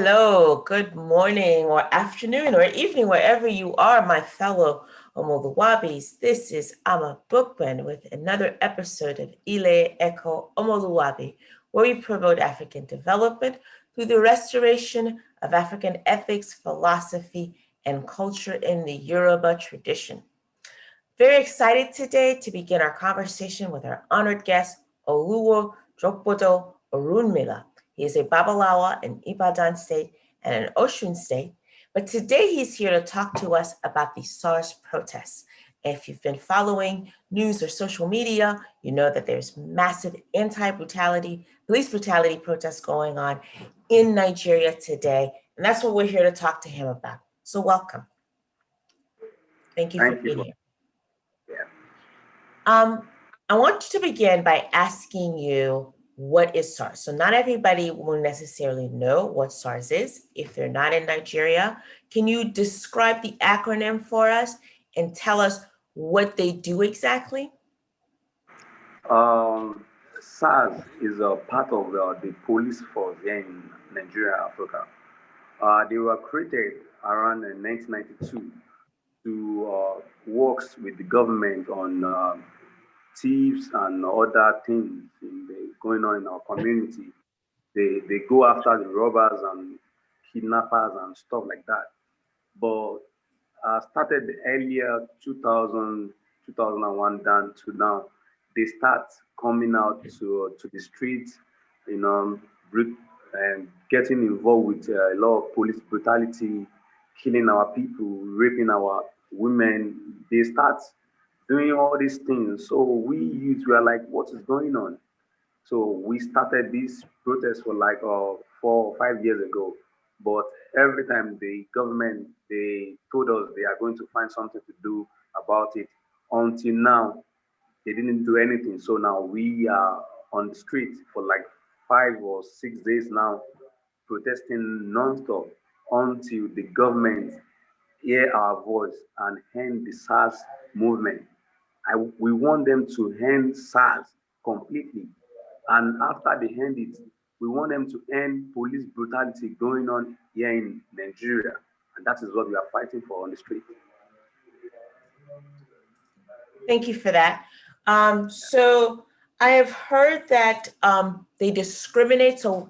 Hello, good morning or afternoon or evening, wherever you are, my fellow Omoluwabis. This is Ama Bookman with another episode of Ile Echo Omoluwabi, where we promote African development through the restoration of African ethics, philosophy, and culture in the Yoruba tradition. Very excited today to begin our conversation with our honored guest, Oluwo Jogbodo Orunmila. He is a Babalawa in Ibadan State and an Osun State, but today he's here to talk to us about the SARS protests. If you've been following news or social media, you know that there's massive police brutality protests going on in Nigeria today, and that's what we're here to talk to him about. So welcome. Thank you for being here. I want to begin by asking you, what is SARS? So not everybody will necessarily know what SARS is if they're not in Nigeria. Can you describe the acronym for us and tell us what they do exactly? SARS is a part of the police force here in Nigeria, Africa. They were created around 1992 to work with the government on thieves and other things going on in our community. They go after the robbers and kidnappers and stuff like that. But started earlier 2000, 2001 down to now. They start coming out to the streets, you know, and getting involved with a lot of police brutality, killing our people, raping our women. They start doing all these things. So we youth were like, what is going on? So we started this protest for like 4 or 5 years ago. But every time the government they told us they are going to find something to do about it. Until now, they didn't do anything. So now we are on the street for like 5 or 6 days now, protesting non-stop until the government hear our voice and end the SARS movement. We want them to end SARS completely. And after they end it, we want them to end police brutality going on here in Nigeria. And that is what we are fighting for on the street. Thank you for that. So I have heard that they discriminate. So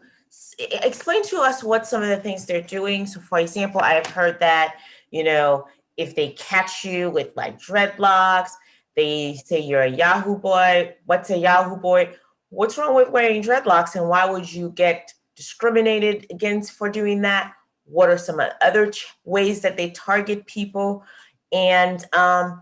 explain to us what some of the things they're doing. So for example, I have heard that, if they catch you with like dreadlocks, they say you're a Yahoo boy. What's a Yahoo boy? What's wrong with wearing dreadlocks and why would you get discriminated against for doing that? What are some other ways that they target people? And I've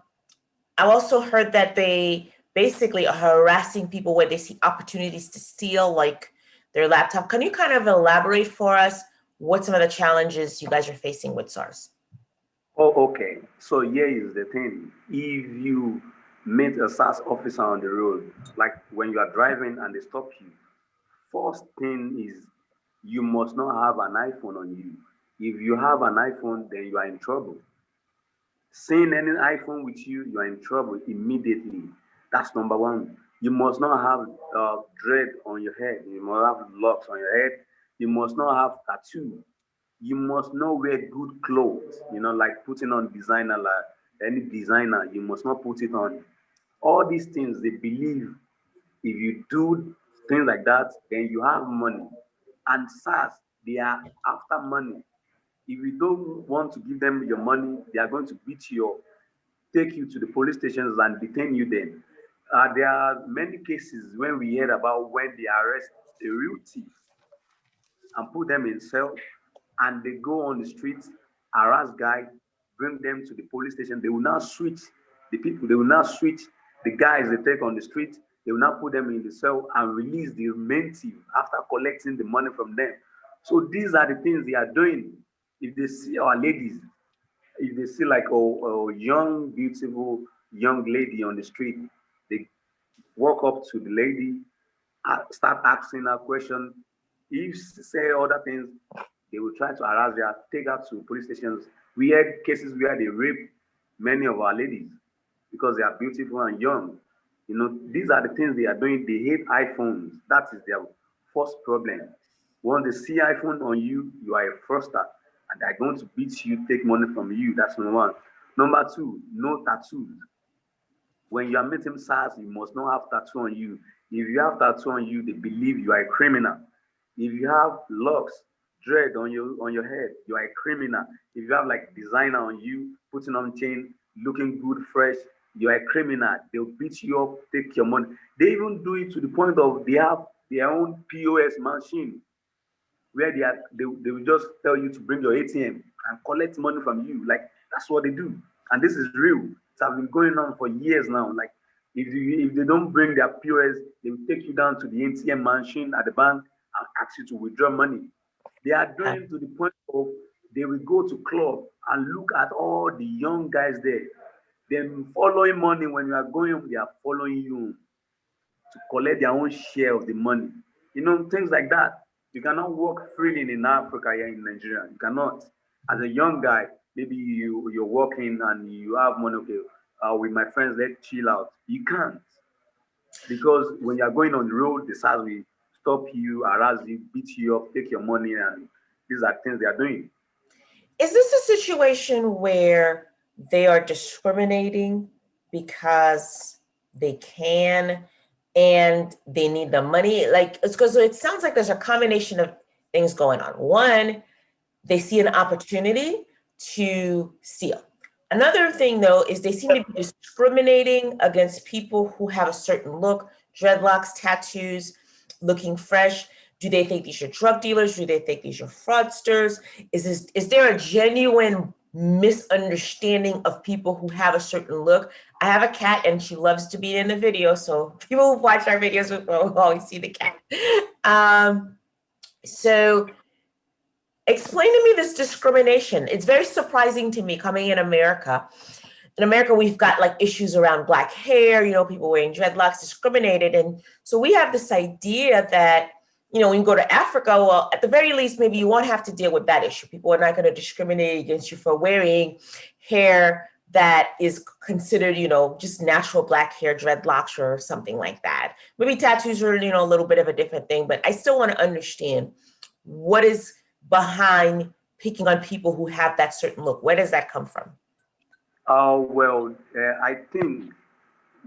also heard that they basically are harassing people when they see opportunities to steal, like their laptop. Can you kind of elaborate for us what some of the challenges you guys are facing with SARS? Oh, okay. So here is the thing. If you meet a SARS officer on the road, like when you are driving and they stop you, first thing is you must not have an iPhone on you. If you have an iPhone, then you are in trouble. Seeing any iPhone with you, you are in trouble immediately. That's number one. You must not have dread on your head. You must have locks on your head. You must not have tattoo. You must not wear good clothes. Like putting on designer, like any designer. You must not put it on. All these things they believe if you do things like that, then you have money. And SARS, they are after money. If you don't want to give them your money, they are going to beat you up, take you to the police stations and detain you then. There are many cases when we heard about when they arrest a real thief and put them in cell and they go on the streets, harass guys, bring them to the police station. They will now switch the people, they will now switch the guys they take on the street, they will now put them in the cell and release the main thief after collecting the money from them. So these are the things they are doing. If they see our ladies, if they see like a young, beautiful young lady on the street, they walk up to the lady, start asking her questions. If she say other things, they will try to harass her, take her to police stations. We had cases where they rape many of our ladies because they are beautiful and young. These are the things they are doing. They hate iPhones. That is their first problem. Once they see iPhone on you, you are a fraudster, and they're going to beat you, take money from you. That's number one. Number two, no tattoos. When you are meeting SARS, you must not have tattoo on you. If you have tattoo on you, they believe you are a criminal. If you have locks, dread on your head, you are a criminal. If you have like designer on you, putting on chain, looking good, fresh, you are a criminal. They'll beat you up, take your money. They even do it to the point of they have their own POS machine where they will just tell you to bring your ATM and collect money from you. Like that's what they do, and this is real. It has been going on for years now. Like if they don't bring their POS, they will take you down to the ATM machine at the bank and ask you to withdraw money. They are doing it to the point of they will go to club and look at all the young guys there. Then following money when you are going home, they are following you to collect their own share of the money. You know, things like that. You cannot work freely in Africa here in Nigeria. You cannot. As a young guy, maybe you're working and you have money, okay, with my friends, let's chill out. You can't. Because when you're going on the road, the SARS will stop you, harass you, beat you up, take your money, and these are things they are doing. Is this a situation where they are discriminating because they can and they need the money? Like, it's because it sounds like there's a combination of things going on. One, they see an opportunity to steal. Another thing, though, is they seem to be discriminating against people who have a certain look, dreadlocks, tattoos, looking fresh. Do they think these are drug dealers? Do they think these are fraudsters? Is there a genuine misunderstanding of people who have a certain look? I have a cat and she loves to be in the video, so people who watch our videos will always see the cat. So explain to me this discrimination. It's very surprising to me coming in America. In America, we've got like issues around black hair, you know, people wearing dreadlocks, discriminated. And so we have this idea that, you know, when you go to Africa, well, at the very least, maybe you won't have to deal with that issue. People are not going to discriminate against you for wearing hair that is considered, you know, just natural black hair, dreadlocks or something like that. Maybe tattoos are, you know, a little bit of a different thing, but I still want to understand what is behind picking on people who have that certain look. Where does that come from? I think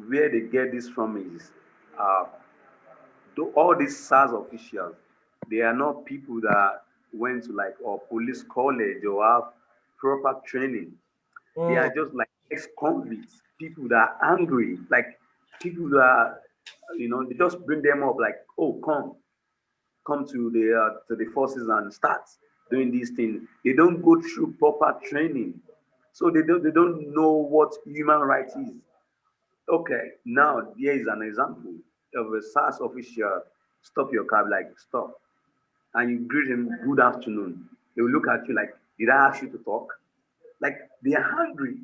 where they get this from is uh, all these SARS officials, they are not people that went to like or police college or have proper training. They are just like ex-convicts, people that are angry, like people that are, you know, they just bring them up like, oh, come to the forces and start doing these things. They don't go through proper training, so they don't know what human rights is. Okay, now here is an example of a SARS official stop your cab like stop, and you greet him good afternoon. They will look at you like, did I ask you to talk? Like they are angry.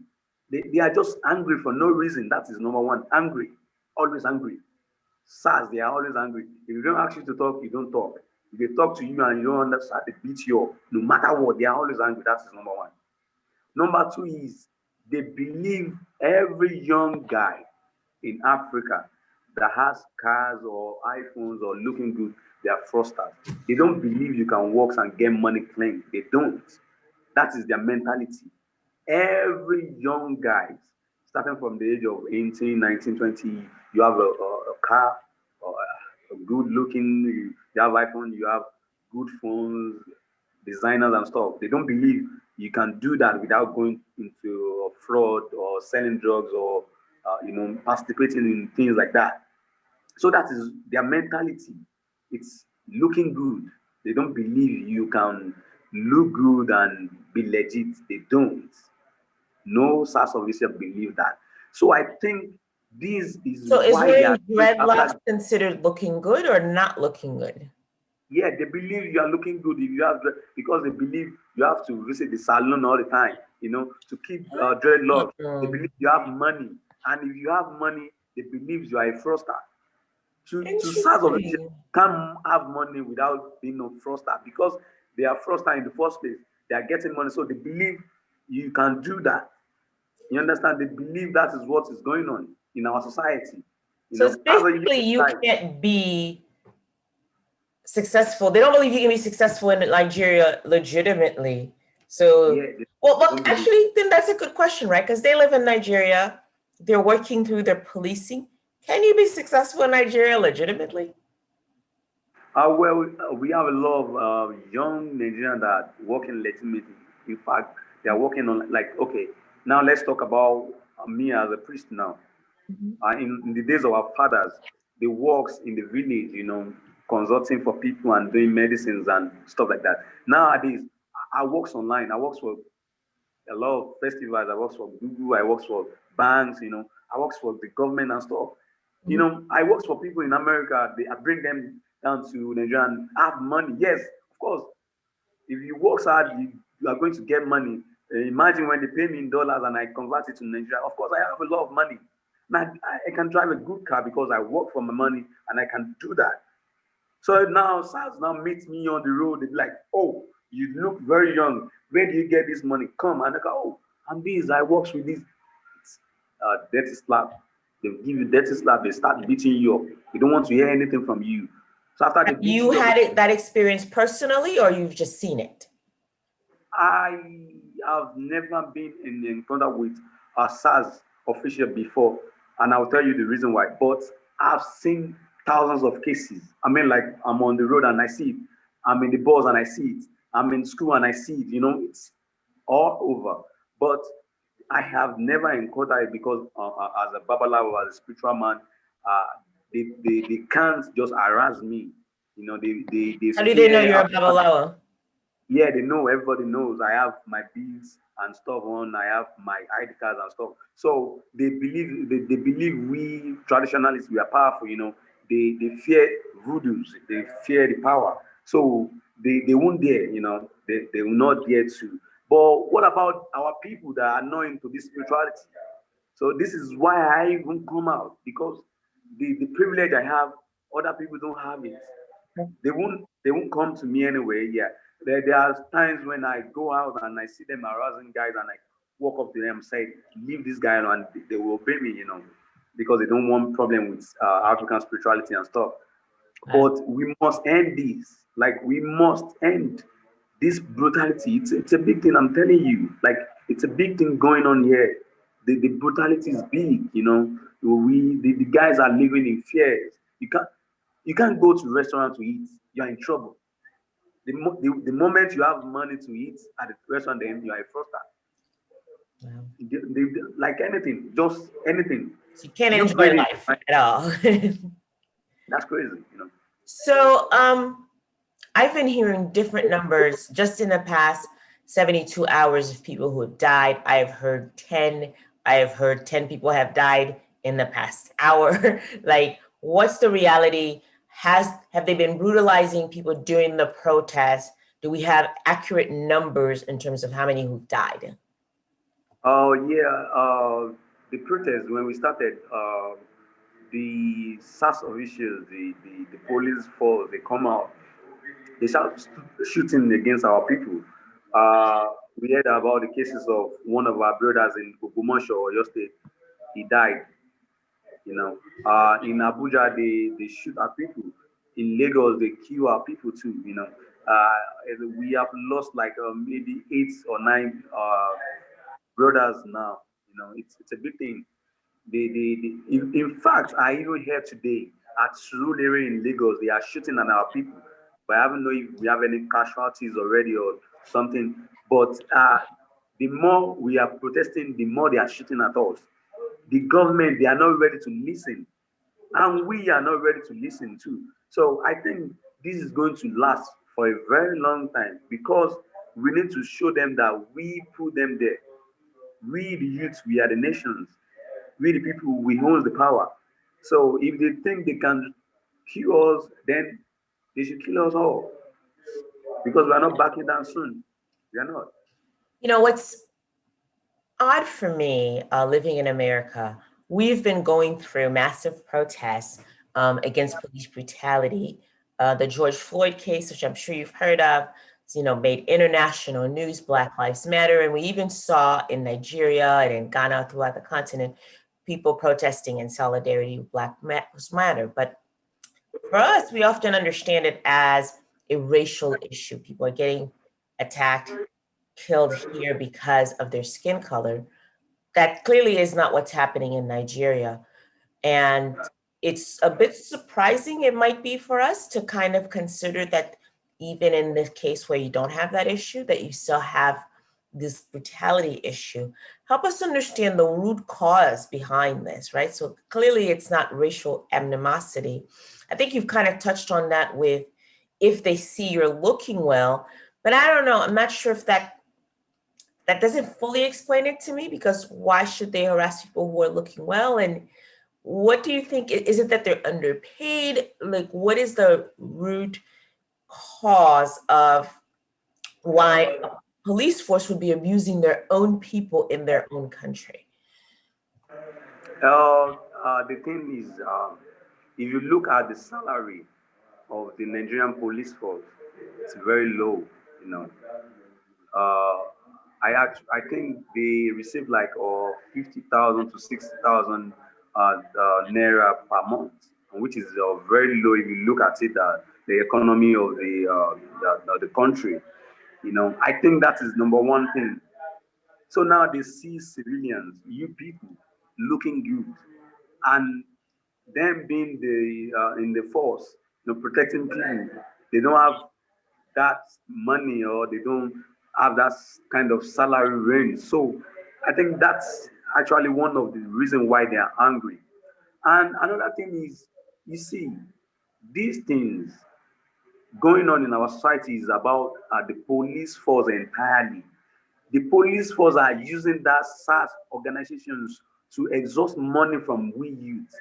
They are just angry for no reason. That is number one. Angry, always angry. SARS, they are always angry. If you don't ask you to talk, you don't talk. If they talk to you and you don't understand, they beat you up. No matter what, they are always angry. That is number one. Number two is they believe every young guy in Africa that has cars or iPhones or looking good, they are fraudsters. They don't believe you can work and get money clean. They don't. That is their mentality. Every young guy, starting from the age of 18, 19, 20, you have a car or a good looking, you have iPhone, you have good phones, designers and stuff. They don't believe you can do that without going into fraud or selling drugs or participating in things like that. So that is their mentality. It's looking good. They don't believe you can look good and be legit. They don't. No SARS officer believe that. So I think this is So is why they wearing are going dreadlocks after. considered looking good or not looking good? Yeah, they believe you are looking good if you have because they believe you have to visit the salon all the time, you know, to keep dreadlocks. They believe you have money, and if you have money, they believe you are a fraudster. To SARS officials Interesting. can't have money without being a fraudster because they are fraudster in the first place. They are getting money, so they believe you can do that. You understand? They believe that is what is going on in our society. You So it's know, as a young basically you guy, can't be successful. They don't believe you can be successful in Nigeria legitimately. So, Yeah, they well, don't believe. actually, then that's a good question, right? Because they live in Nigeria, they're working through their policing. Can you be successful in Nigeria legitimately? Well, we have a lot of young Nigerians that working legitimately. In fact, they are working on like okay. Now let's talk about me as a priest now. Mhm. In the days of our fathers, they works in the village, consulting for people and doing medicines and stuff like that. Nowadays, I works online. I works for a lot of festivals. I works for Google. I works for banks. I works for the government and stuff. Mhm. I works for people in America. I bring them down to Nigeria and have money. Yes, of course. If you work hard, you are going to get money. Imagine when they pay me in dollars and I convert it to Nigeria. Of course, I have a lot of money. Now I can drive a good car because I work for my money and I can do that. So now SARS now meets me on the road. They be like, "Oh, you look very young. Where do you get this money? Come." And I go, "Oh, I'm this. I works with this." It's dirty slap. They give you dirty slap. They start beating you up. They don't want to hear anything from you. So after they Have beat you you up, had that experience personally, or you've just seen it? I have never been in encounter with a SARS official before, and I'll tell you the reason why. But I've seen thousands of cases. I mean, like I'm on the road and I see it. I'm in the bus and I see it. I'm in school and I see it. It's all over. But I have never encountered it because as a babalawo, as a spiritual man, uh, they can't just harass me. They How do they know fear you're a African. babalawo? Yeah, they know. Everybody knows. I have my beads and stuff on. I have my ID cards and stuff. So they believe we traditionalists we are powerful. They fear voodoos. They fear the power. So they won't dare. They will not dare to. But what about our people that are not into this spirituality? So this is why I even come out because the privilege I have, other people don't have it. They won't come to me anyway. Yeah. There are times when I go out and I see them harassing guys and I walk up to them and say, leave this guy alone and they will obey me, because they don't want problem with African spirituality and stuff. Wow. But we must end this. Like we must end this brutality. It's a big thing, I'm telling you. Like it's a big thing going on here. The brutality is big. The guys are living in fears. You can't go to restaurant to eat. You're in trouble. The moment you have money to eat at the restaurant, then you are a fraudster. Wow. Like anything, just anything. So you can't You enjoy breathe in, life right? at all. That's crazy. So, I've been hearing different numbers just in the past 72 hours of people who have died. I have heard 10. I have heard 10 people have died in the past hour. Like, what's the reality? Have they been brutalizing people during the protest? Do we have accurate numbers in terms of how many who've died? Oh yeah, the protest when we started, the SARS officials, the police force, they come out, they start shooting against our people. We heard about the cases of one of our brothers in Ogbomoso, Oyo State. He died. In Abuja, they shoot at people. In Lagos, they kill our people too. We have lost like maybe 8 or 9 brothers now. It's a big thing. In fact, I even heard today at Surulere in Lagos, they are shooting at our people. But I haven't know if we have any casualties already or something. But the more we are protesting, the more they are shooting at us. The government, they are not ready to listen. And we are not ready to listen too. So I think this is going to last for a very long time because we need to show them that we put them there. We, the youth, we are the nations. We, the people, we hold the power. So if they think they can kill us, then they should kill us all because we are not backing down soon. We are not. What's odd for me, living in America, we've been going through massive protests against police brutality. The George Floyd case, which I'm sure you've heard of, made international news, Black Lives Matter. And we even saw in Nigeria and in Ghana throughout the continent, people protesting in solidarity with Black Lives Matter. But For us, we often understand it as a racial issue. People are getting attacked, killed here because of their skin color. That clearly is not what's happening in Nigeria. And it's a bit surprising, it might be for us to kind of consider that even in the case where you don't have that issue, that you still have this brutality issue. Help us understand the root cause behind this, right? So clearly it's not racial animosity. I think you've kind of touched on that with if they see you're looking well, but I don't know, I'm not sure if that doesn't fully explain it to me, because why should they harass people who are looking well? And what do you think? Is it that they're underpaid? Like, what is the root cause of why a police force would be abusing their own people in their own country? The thing is, if you look at the salary of the Nigerian police force, it's very low. You know, uh, I think they receive like 50,000 to 60,000 naira per month, which is very low if you look at it. The economy of the country. You know, I think that is number one thing. So now they see civilians, you people, looking good, and them being in the force, protecting people. They don't have that money, or they don't have that kind of salary range. So I think that's actually one of the reasons why they are angry. And another thing is, you see, these things going on in our society is about the police force entirely. The police force are using that SARS organizations to exhaust money from we youth.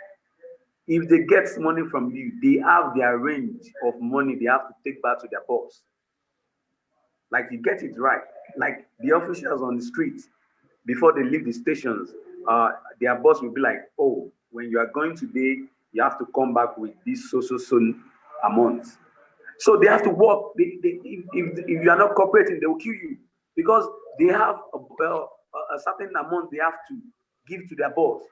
If they get money from you, they have their range of money they have to take back to their boss. Like, you get it right. Like the officials on the street, before they leave the stations, their boss will be like, "Oh, when you are going today, you have to come back with this so amount." So they have to work. If you are not cooperating, they will kill you, because they have a certain amount they have to give to their boss,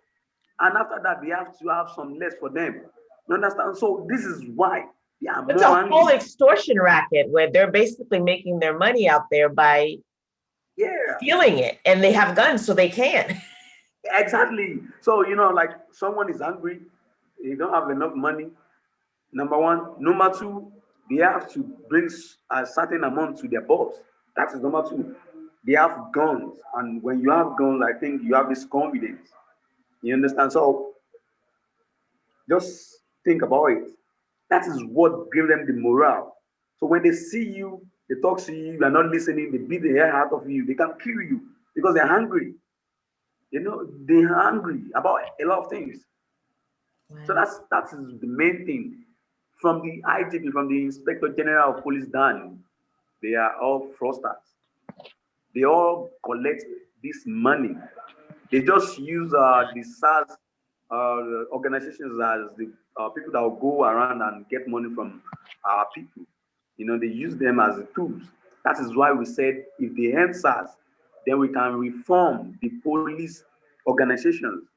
and after that, they have to have some less for them. You understand? So this is why they are It's more a whole angry. extortion racket where they're basically making their money out there by Yeah, stealing it, and they have guns, so they can. exactly. So like, someone is angry, they don't have enough money. Number one. Number two, they have to bring a certain amount to their boss. That is number two. They have guns, and when you have guns, I think you have this confidence. You understand? So just think about it. That is what gives them the morale. So when they see you, they talk to you, you are not listening, they beat the hair out of you, they can kill you because they're hungry. They're hungry about a lot of things. So Wow. that is the main thing. From the IGP, from the Inspector General of Police down, they are all fraudsters. They all collect this money. They just use the SARS organizations as the people that will go around and get money from our people. They use them as the tools. That is why we said if they end SARS, then we can reform the police organizations.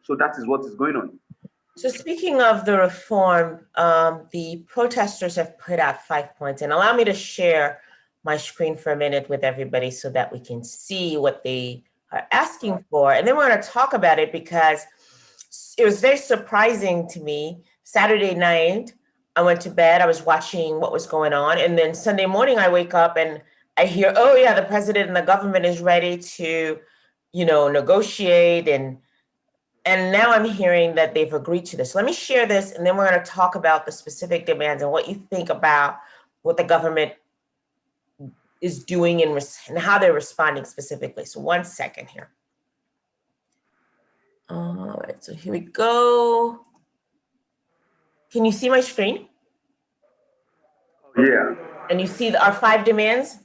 So that is what is going on. So speaking of the reform, the protesters have put out 5 points, and allow me to share my screen for a minute with everybody so that we can see what they are asking for. And then we're going to talk about it, because it was very surprising to me. Saturday night, I went to bed, I was watching what was going on. And then Sunday morning, I wake up and I hear, oh yeah, the president and the government is ready to, negotiate, and now I'm hearing that they've agreed to this. Let me share this, and then we're going to talk about the specific demands and what you think about what the government is doing and how they're responding specifically. So 1 second here. All right, so here we go. Can you see my screen? Yeah. And you see our 5 demands?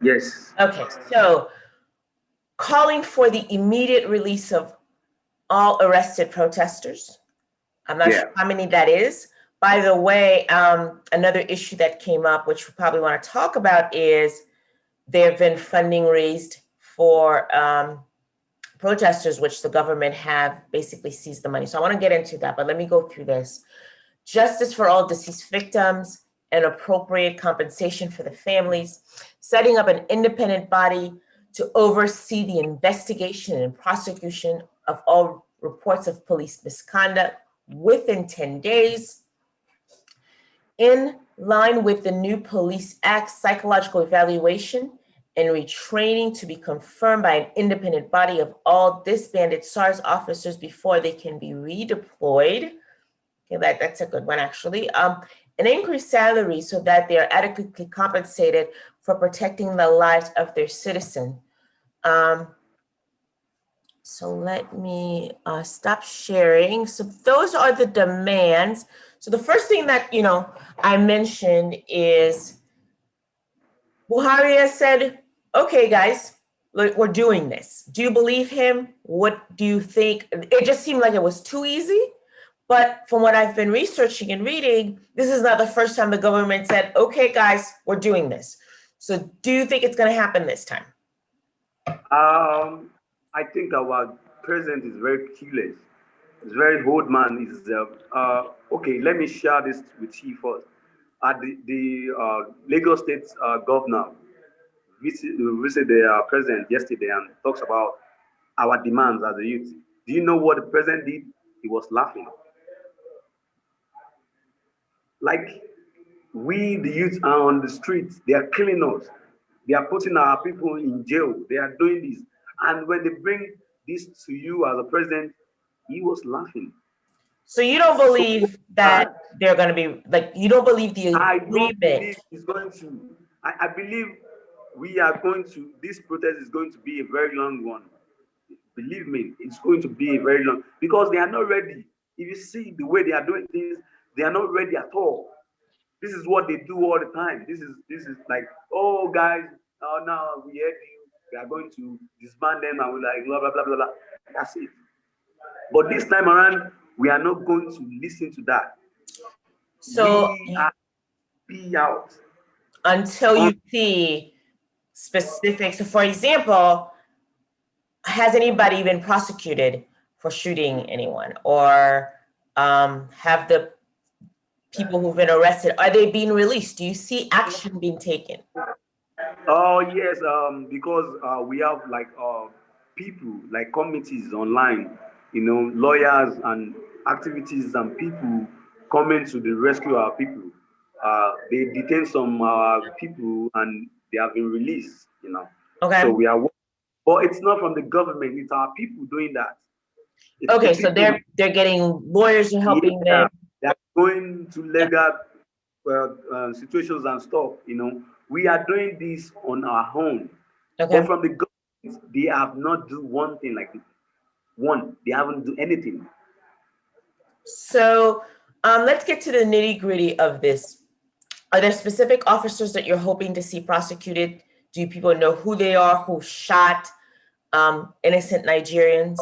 Yes. Okay, so calling for the immediate release of all arrested protesters. I'm not sure how many that is. By the way, another issue that came up, which we probably want to talk about, is there have been funding raised for protesters, which the government have basically seized the money. So I want to get into that, but let me go through this. Justice for all deceased victims and appropriate compensation for the families, setting up an independent body to oversee the investigation and prosecution of all reports of police misconduct within 10 days. In line with the new Police Act, psychological evaluation and retraining to be confirmed by an independent body of all disbanded SARS officers before they can be redeployed. Okay, that's a good one, actually. An increased salary so that they are adequately compensated for protecting the lives of their citizen. So let me stop sharing. So those are the demands. So the first thing that, I mentioned is Buhari has said, okay, guys, look, we're doing this. Do you believe him? What do you think? It just seemed like it was too easy. But from what I've been researching and reading, this is not the first time the government said, okay, guys, we're doing this. So do you think it's going to happen this time? I think our president is very clueless. He's very old man. Okay, let me share this with you first. The Lagos State governor visited the president yesterday and talks about our demands as a youth. Do you know what the president did? He was laughing. Like, we, the youth, are on the streets. They are killing us. They are putting our people in jail. They are doing this. And when they bring this to you as a president, he was laughing. So you don't believe that they're going to be, like, you don't believe the agreement? I don't believe it's going to. I believe we are going to, this protest is going to be a very long one. Believe me, it's going to be a very long, because they are not ready. If you see the way they are doing things, they are not ready at all. This is what they do all the time. This is like, oh guys, now we heard you. We are going to disband them, and we're like blah blah blah blah blah. That's it. But this time around, we are not going to listen to that. So we are be out until you see specifics. So for example, has anybody been prosecuted for shooting anyone, or have the people who've been arrested, are they being released? Do you see action being taken? Oh yes, because we have like people, like committees online, lawyers and activities and people coming to the rescue our people. They detain some people and they have been released. Okay. So we are, but it's not from the government; it's our people doing that. It's okay, so they're getting lawyers and helping them. They're going to legal situations and stuff. We are doing this on our own. Okay. But from the government, they have not do one thing like this. They haven't do anything. So let's get to the nitty gritty of this. Are there specific officers that you're hoping to see prosecuted? Do people know who they are, who shot innocent Nigerians?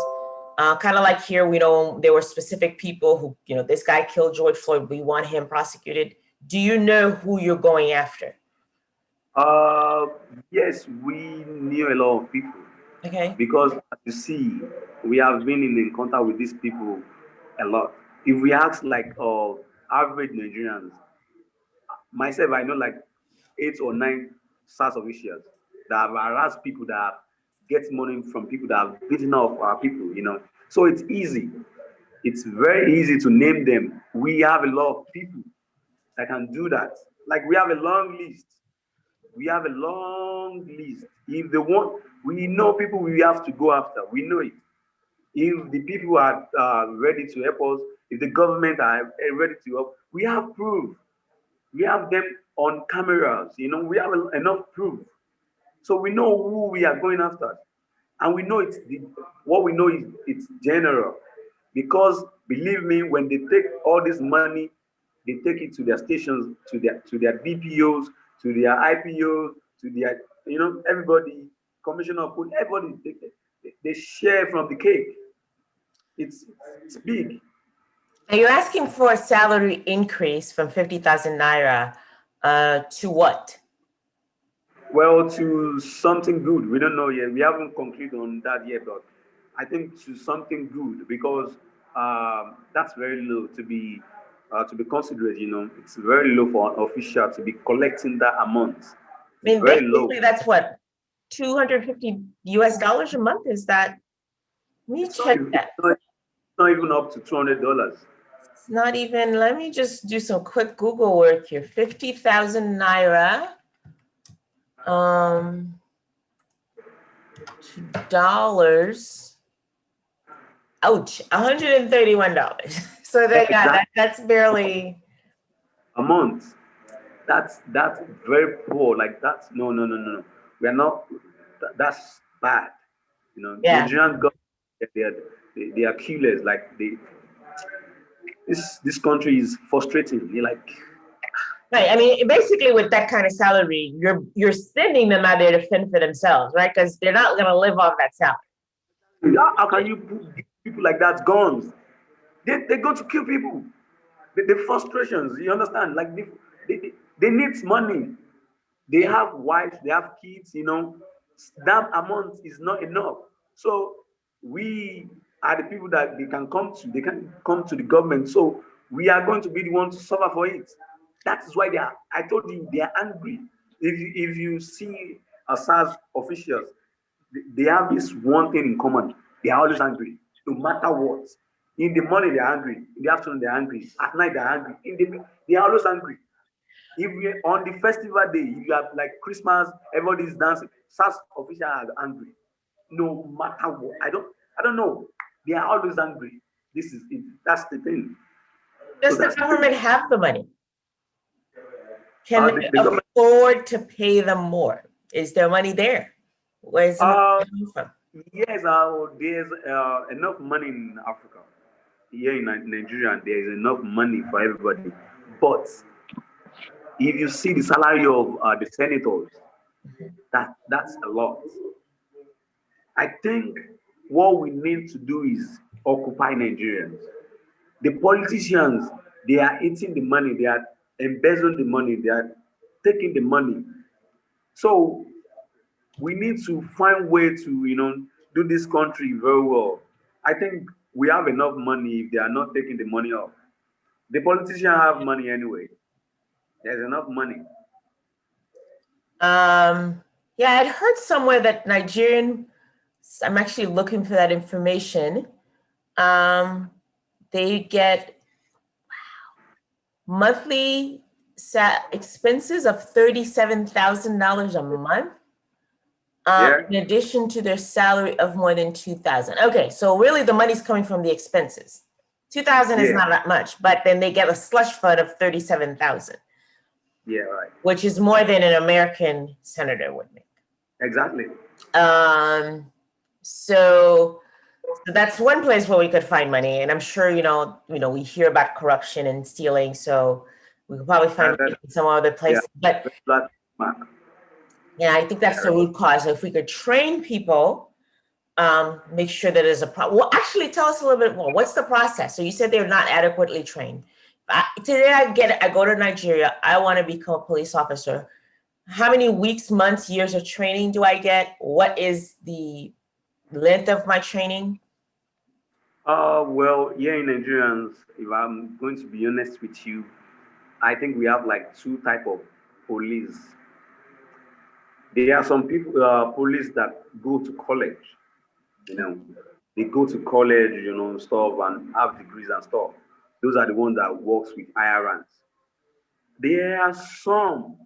Kind of like here, we know there were specific people who, this guy killed George Floyd. We want him prosecuted. Do you know who you're going after? Yes, we knew a lot of people. Okay. Because as you see, we have been in contact with these people a lot. If we ask like average Nigerians, myself, I know like 8 or 9 SARS officials that have harassed people, that get money from people, that have beaten off our people. So it's easy. It's very easy to name them. We have a lot of people that can do that. Like, we have a long list. If they want, we know people we have to go after. We know it. If the people are ready to help us, if the government are ready to help, we have proof. We have them on cameras. We have enough proof. So we know who we are going after. And we know what we know is it's general. Because believe me, when they take all this money, they take it to their stations, to their DPOs, to their IPOs, to their, everybody, commissioner of food, everybody, they share from the cake. It's big. Are you asking for a salary increase from 50,000 naira to what? Well, to something good. We don't know yet. We haven't concluded on that yet, but I think to something good because that's very low to be considerate. It's very low for an official to be collecting that amount. I It's mean, very low. basically, that's what, 250 US dollars a month? Is that? Let me It's not check even that. it's not even up to $200. It's not even, let me just do some quick Google work here. 50,000 Naira. To dollars. Ouch, $131. So they got Exactly that. That's barely. a month. That's very poor. Like that's no. We are not. That's bad. Yeah. Nigerian government they are killers. Like this country is frustrating. They like Right. I mean, basically, with that kind of salary, you're sending them out there to fend for themselves, right? Because they're not going to live off that salary. how can you give people like that guns? They go to kill people. The frustrations. You understand? Like they need money. They have wives, they have kids, that amount is not enough. So we are the people that they can come to the government. So we are going to be the ones to suffer for it. That is why I told you they are angry. If you see SARS officials, they have this one thing in common. They are always angry, no matter what. In the morning they're angry, in the afternoon they're angry, at night they're angry. They are always angry. If we on the festival day, if you have like Christmas, everybody is dancing, SARS officials are angry. No matter what. I don't know. They are always angry. This is it. That's the thing. So Does the that's the thing. government have the money? Can The, they the government afford to pay them more? Is there money there? Where's the money uh coming from? yes, there's enough money in Africa. Here in Nigeria, there is enough money for everybody. But if you see the salary of the senators, that's a lot. I think what we need to do is occupy Nigerians. The politicians, they are eating the money, they are embezzling the money, they are taking the money. So we need to find way to, do this country very well. I think we have enough money if they are not taking the money off. The politicians have money anyway. There's enough money. Yeah, I'd heard somewhere that Nigerian, I'm actually looking for that information. They get monthly expenses of $37,000 a month, Yeah, in addition to their salary of more than 2,000. Okay, so really the money's coming from the expenses. 2,000 is yeah, not that much, but then they get a slush fund of 37,000, yeah, right. which is more than an American senator would make. Exactly. Um, so that's one place where we could find money, and I'm sure we hear about corruption and stealing, so we could probably find money in some other Yeah, places. But black mark. yeah, I think that's the root cause. So if we could train people, make sure that there's a well, actually, tell us a little bit more. What's the process? So you said they're not adequately trained. Today I go to Nigeria. I want to become a police officer. How many weeks, months, years of training do I get? What is the length of my training? Well, yeah, in Nigerians, if I'm going to be honest with you, I think we have like two type of police. There are some people, police that go to college, you know, they go to college, stuff and have degrees and stuff. Those are the ones that works with higher ranks. There are some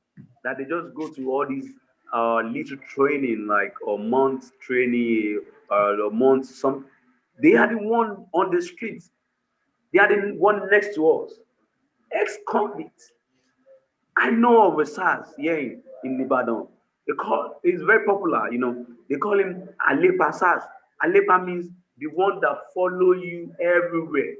that they just go to all these little training, like a month training, a month some. They are the one on the streets. They are the one next to us. Ex-convicts. I know of a SARS here in Ibadan. It's very popular, They call him Alepa SARS. Alepa means the one that follow you everywhere.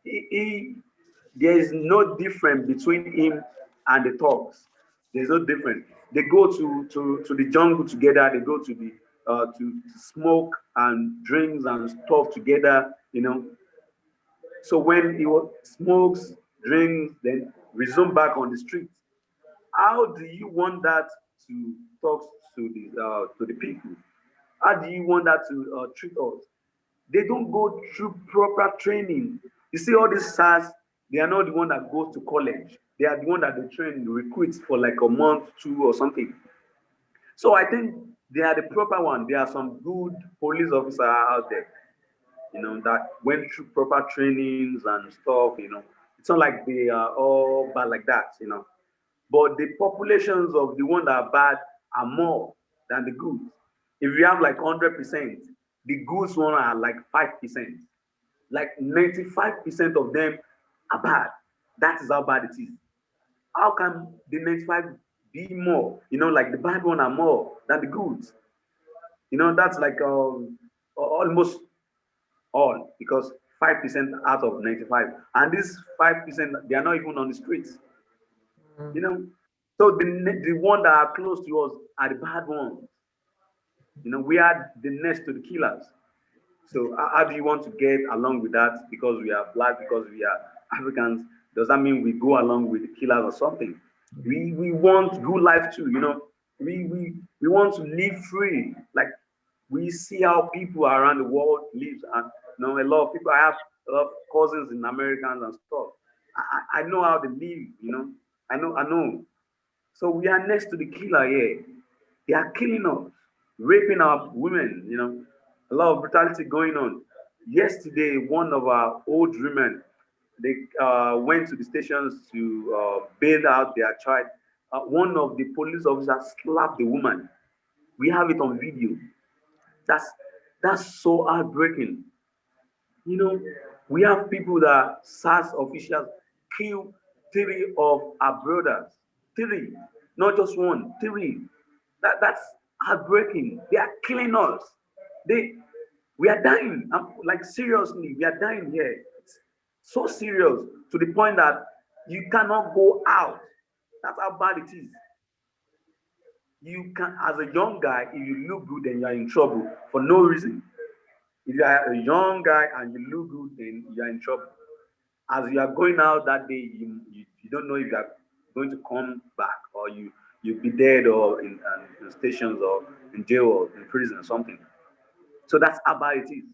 There is no difference between him and the thugs. There's no difference. They go to the jungle together. They go to smoke and drinks and stuff together. So when he smokes, drinks, then resume back on the streets. How do you want that to talk to the people? How do you want that to treat us? They don't go through proper training. You see, all these SARS, they are not the one that goes to college. They are the one that they train recruits for like a month, two, or something. So I think they are the proper one. There are some good police officers out there, that went through proper trainings and stuff. It's not like they are all bad like that. But the populations of the one that are bad are more than the good. If you have like 100%, the goods one are like 5%. Like 95% of them are bad. That is how bad it is. How can the 95 be more? Like the bad one are more than the goods. That's like almost all, because 5% out of 95. And this 5%, they are not even on the streets. Mm. You know, so the one that are close to us are the bad ones. We are the next to the killers. So how do you want to get along with that? Because we are black, because we are Africans, does that mean we go along with the killers or something? We want good life too. We want to live free. Like we see how people around the world live, and a lot of people. I have a lot of cousins in Americans and stuff. I know how they live. I know. So we are next to the killer here. They are killing us, raping our women. A lot of brutality going on. Yesterday, one of our old women, they went to the stations to bail out their child. One of the police officers slapped the woman. We have it on video. That's that's so heartbreaking. You know, we have people that SARS officials kill three of our brothers. Three, not just one, three. That's heartbreaking. They are killing us. They we are dying. Like seriously, we are dying here. It's so serious to the point that you cannot go out. That's how bad it is. You can, as a young guy, if you look good, then you are in trouble for no reason. If you are a young guy and you look good, then you are in trouble. As you are going out that day, you don't know if you are going to come back, or you'll be dead, or in stations, or in jail, or in prison or something. So that's how bad it is.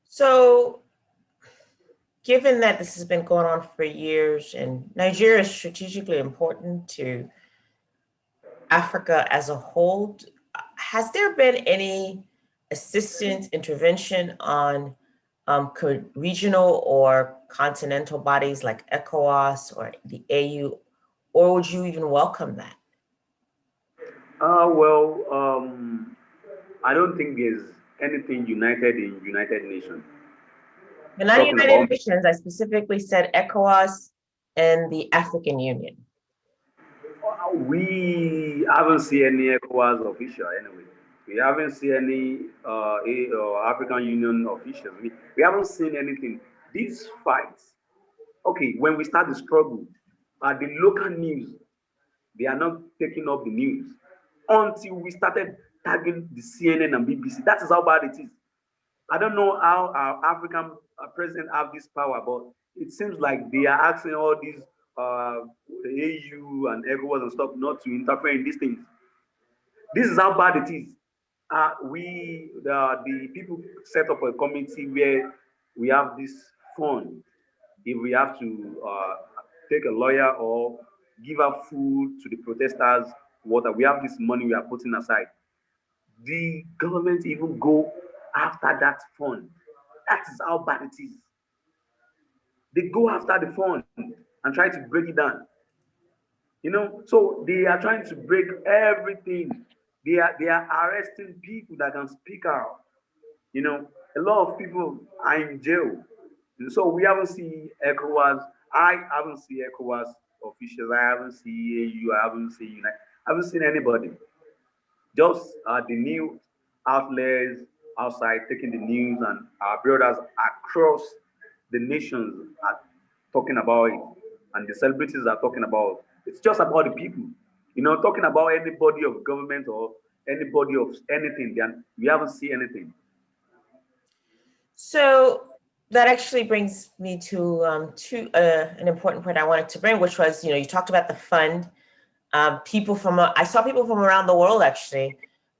So, given that this has been going on for years and Nigeria is strategically important to Africa as a whole, has there been any assistance, intervention on regional or continental bodies like ECOWAS or the AU, or would you even welcome that? Well, I don't think there's anything united in United Nations. The not Talking United about, Nations, I specifically said ECOWAS and the African Union. we haven't seen any ECOWAS official anyway. We haven't seen any African Union officials. We haven't seen anything. These fights, okay, when we start the struggle, at the local news, they are not taking up the news until we started tagging the CNN and BBC. That is how bad it is. I don't know how our African president have this power, but it seems like they are asking all these AU and ECOWAS and stuff not to interfere in these things. This is how bad it is. The people set up a committee where we have this fund. If we have to take a lawyer or give out food to the protesters, water, we have this money we are putting aside. The government even go after that fund. That is how bad it is. They go after the fund and try to break it down. So they are trying to break everything. They are arresting people that can speak out. A lot of people are in jail. So we haven't seen ECOWAS. I haven't seen ECOWAS officials. I haven't seen AU. I haven't seen United. I haven't seen anybody. Just the news outlets outside taking the news, and our brothers across the nations are talking about it, and the celebrities are talking about it. It's just about the people. Talking about anybody of government or anybody of anything, then we haven't seen anything. So that actually brings me to an important point I wanted to bring, which was, you talked about the fund. I saw people from around the world actually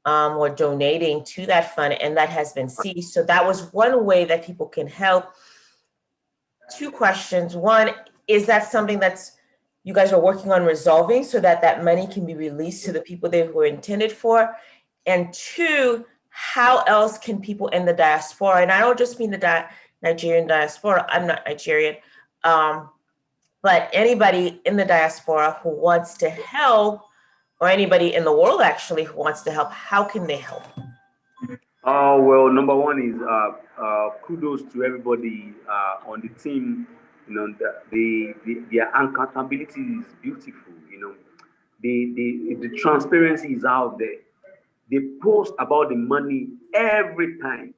or donating to that fund, and that has been seized. So that was one way that people can help. Two questions. One, is that something that's you guys are working on resolving so that that money can be released to the people they were intended for? And two, how else can people in the diaspora, and I don't just mean the Nigerian diaspora, I'm not Nigerian, but anybody in the diaspora who wants to help, or anybody in the world actually who wants to help, how can they help? Well, number one is kudos to everybody on the team. You know, their accountability is beautiful. You know, the transparency is out there. They post about the money every time.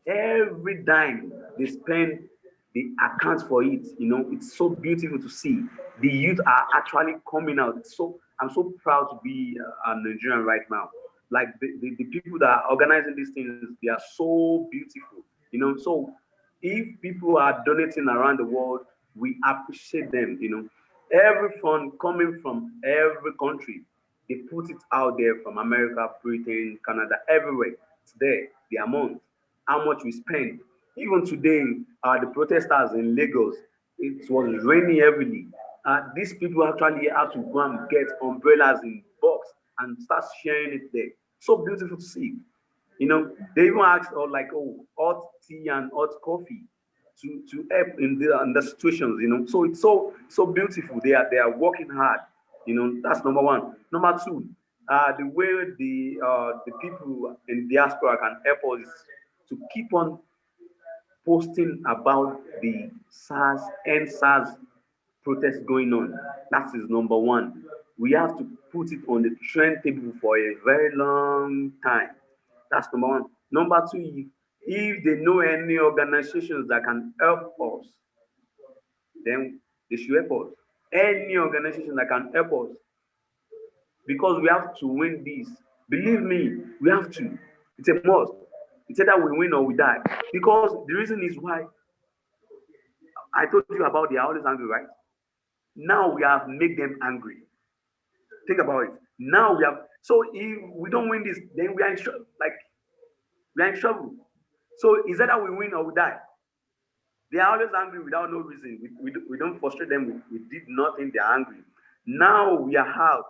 Every dime they spend, they account for it. You know, it's so beautiful to see. The youth are actually coming out. So I'm so proud to be a Nigerian right now. Like the people that are organizing these things, they are so beautiful. You know, so if people are donating around the world, we appreciate them. You know, every fund coming from every country, they put it out there from America, Britain, Canada, everywhere. It's there, the amount, how much we spend. Even today, the protesters in Lagos, it was raining heavily. These people actually have to go and get umbrellas in box and start sharing it there. So beautiful to see. You know, they even asked, or like, oh, hot tea and hot coffee to help in the situations. You know, so it's so beautiful. They are working hard. You know, that's number one. Number two, the way the people in diaspora can help us is to keep on posting about the SARS and SARS protest going on. That is number one. We have to put it on the trend table for a very long time. That's number one. Number two, if they know any organizations that can help us, then they should help us. Any organization that can help us, because we have to win this. Believe me, we have to. It's a must. It's either we win or we die. Because the reason is why I told you about they are always angry, right? Now we have made them angry. Think about it. Now we have, so if we don't win this, then we are in trouble. Like we are in trouble. So is either we win or we die. They are always angry without no reason. We don't frustrate them. We did nothing. They are angry. Now we are out.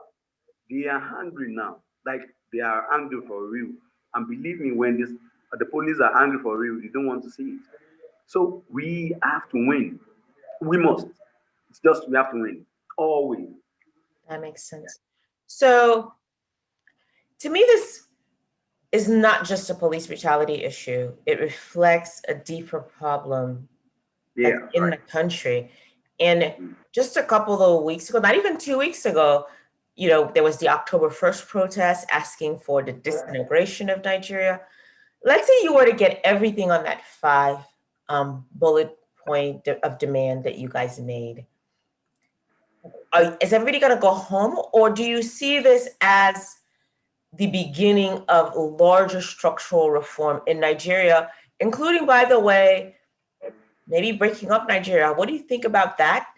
They are angry now. Like they are angry for real. And believe me, when this the police are angry for real, they don't want to see it. So we have to win. We must. It's just we have to win. Always. That makes sense. So to me, this is not just a police brutality issue. It reflects a deeper problem that's Yeah, in right. the country. And just a couple of weeks ago, not even 2 weeks ago, there was the October 1st protest asking for the disintegration of Nigeria. Let's say you were to get everything on that five bullet point of demand that you guys made. Is everybody going to go home, or do you see this as the beginning of larger structural reform in Nigeria, including, by the way, maybe breaking up Nigeria? What do you think about that?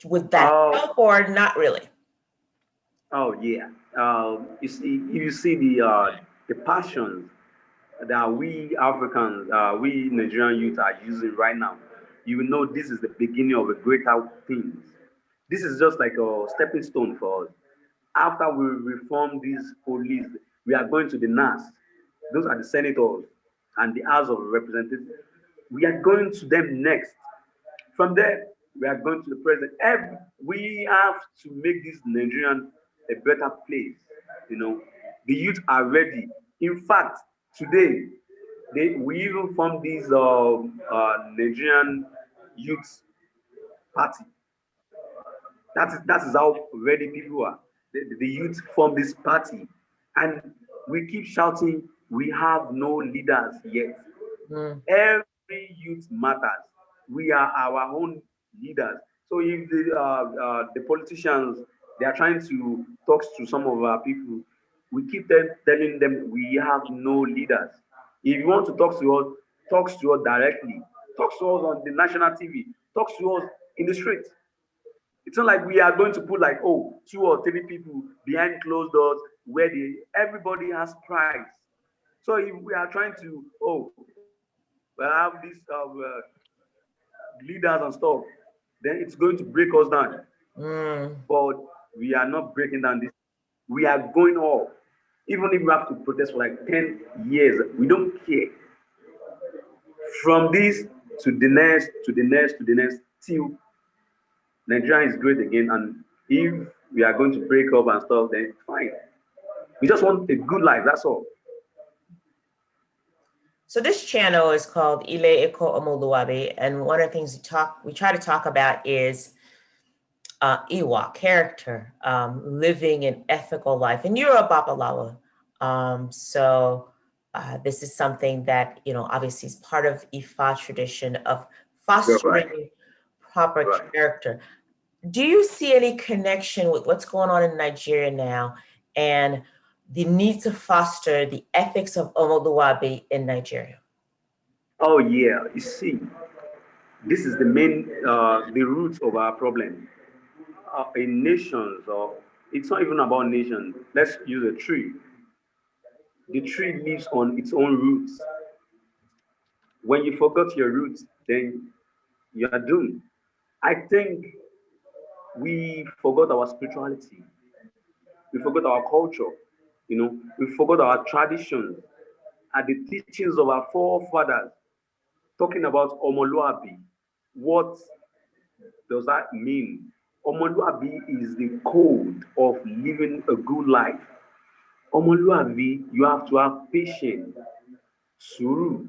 Would that Oh, help or not really? oh yeah. You see the passions that we Africans, we Nigerian youth are using right now. You will know this is the beginning of a greater things. This is just like a stepping stone for us. After we reform these police, we are going to the NAS. Those are the senators and the House of Representatives. We are going to them next. From there, we are going to the president. We have to make this Nigerian a better place. You know, the youth are ready. In fact, today, we even formed this Nigerian youth party. That is how ready people are. The youth form this party, and we keep shouting, "We have no leaders yet." Mm. Every youth matters. We are our own leaders. So if the politicians they are trying to talk to some of our people, we keep telling them we have no leaders. If you want to talk to us directly. Talk to us on the national TV. Talk to us in the street. It's not like we are going to put like, oh, two or three people behind closed doors. where everybody has price. So if we are trying to, we have these leaders and stuff, then it's going to break us down. Mm. But we are not breaking down this. We are going off. Even if we have to protest for like 10 years, we don't care. From this to the next, to the next, to the next, till Nigeria is great again. And if we are going to break up and stuff, then fine. We just want a good life, that's all. So this channel is called Ile Eko Omoluwabi, and one of the things we try to talk about is Iwa character, living an ethical life. And you're a Babalawo, so this is something that obviously is part of Ifa tradition of You're right. fostering proper Right. character. Do you see any connection with what's going on in Nigeria now and the need to foster the ethics of Omoluwabi in Nigeria? Oh yeah, you see, this is the main, the roots of our problem. In nations, or it's not even about nations. Let's use a tree. The tree lives on its own roots. When you forgot your roots, then you are doomed. I think we forgot our spirituality. We forgot our culture. We forgot our traditions and the teachings of our forefathers. Talking about Omoluabi, what does that mean? Omoluabi is the code of living a good life. Omoluabi, you have to have patience, suru.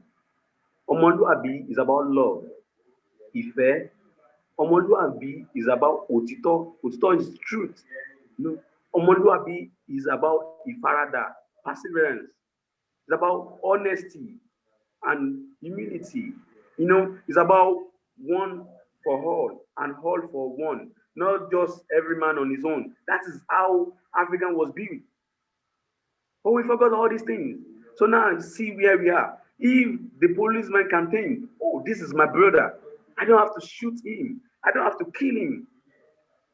Omoluabi is about love, ìfẹ́. Omoluabi is about òtítọ́. Òtítọ́ is truth. Omoluabi is about ìfaradà, perseverance. It's about honesty and humility. It's about one for all and all for one, not just every man on his own. That is how African was built. But we forgot all these things. So now see where we are. If the policeman can think, oh, this is my brother, I don't have to shoot him, I don't have to kill him.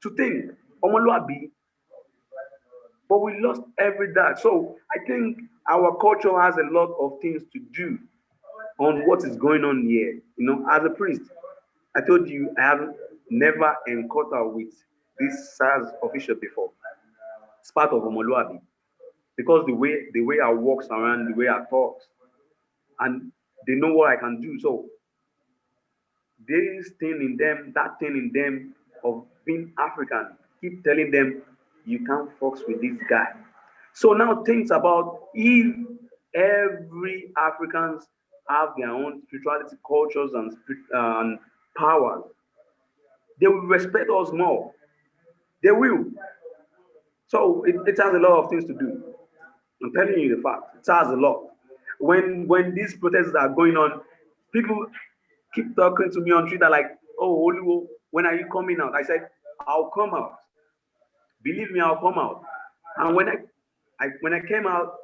To think, Omoluabi, but we lost every that. So I think our culture has a lot of things to do on what is going on here. As a priest, I told you I have never encountered with this SARS official before. It's part of Omoluabi because the way I walks around, the way I talks, and they know what I can do. So this thing in them, that thing in them of being African, keep telling them you can't fuck with this guy. So now think about if every Africans have their own spirituality, cultures, and powers, they will respect us more. They will. So it has a lot of things to do. I'm telling you the fact. It has a lot. When these protests are going on, people keep talking to me on Twitter like, "Oh, Oluwo, when are you coming out?" I said, "I'll come out. Believe me, I'll come out." And when I came out,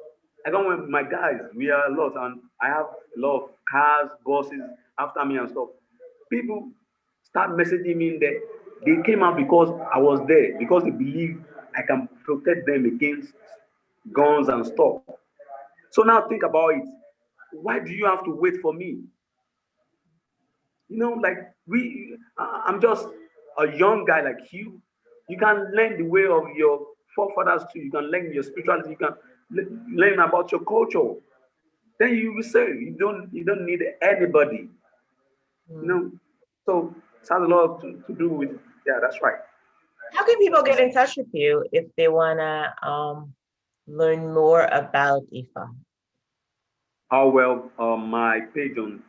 I got with my guys. We are a lot, and I have a lot of cars, buses after me and stuff. People start messaging me that they came out because I was there, because they believe I can protect them against guns and stuff. So now think about it. Why do you have to wait for me? Like I'm just a young guy like you. You can learn the way of your forefathers too. You can learn your spirituality. You can learn about your culture. Then you will say you don't need anybody. You know. So it has a lot to do with, yeah, that's right. How can people get in touch with you if they want to learn more about IFA? How well, my page on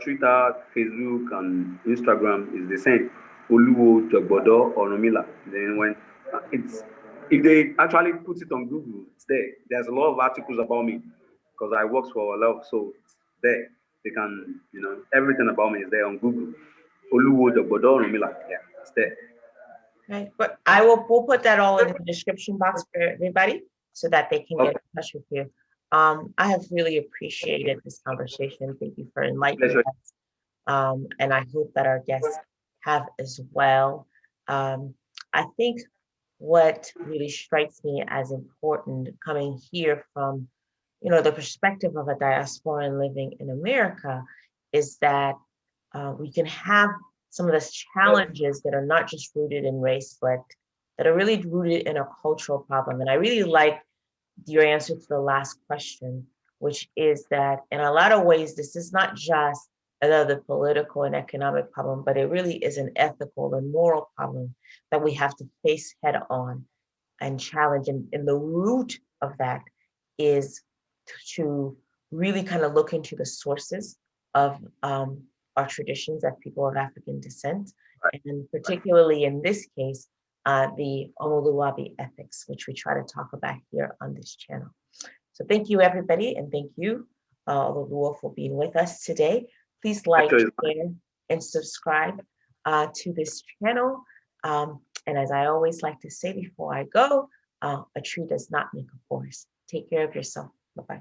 Twitter, Facebook, and Instagram is the same. Oluwo Jogbodo Orunmila. Then when it's if they actually put it on Google, it's there. There's a lot of articles about me because I work for a lot, so it's there. They can, everything about me is there on Google. Oluwo Jogbodo Orunmila. Yeah, it's there. Okay, but we'll put that all in the description box for everybody so that they can get in touch with you. I have really appreciated this conversation. Thank you for enlightening us. And I hope that our guests have as well. I think what really strikes me as important coming here from, the perspective of a diasporan living in America is that we can have some of those challenges that are not just rooted in race, but that are really rooted in a cultural problem. And I really like your answer to the last question, which is that in a lot of ways, this is not just another political and economic problem, but it really is an ethical and moral problem that we have to face head on and challenge. And the root of that is to really kind of look into the sources of our traditions as people of African descent, Right, and right. particularly in this case, the Omoluwabi ethics, which we try to talk about here on this channel. So thank you, everybody, and thank you, Oluwo, for being with us today. Please like, Lecture is mine. share, and subscribe to this channel. And as I always like to say before I go, a tree does not make a forest. Take care of yourself. Bye-bye.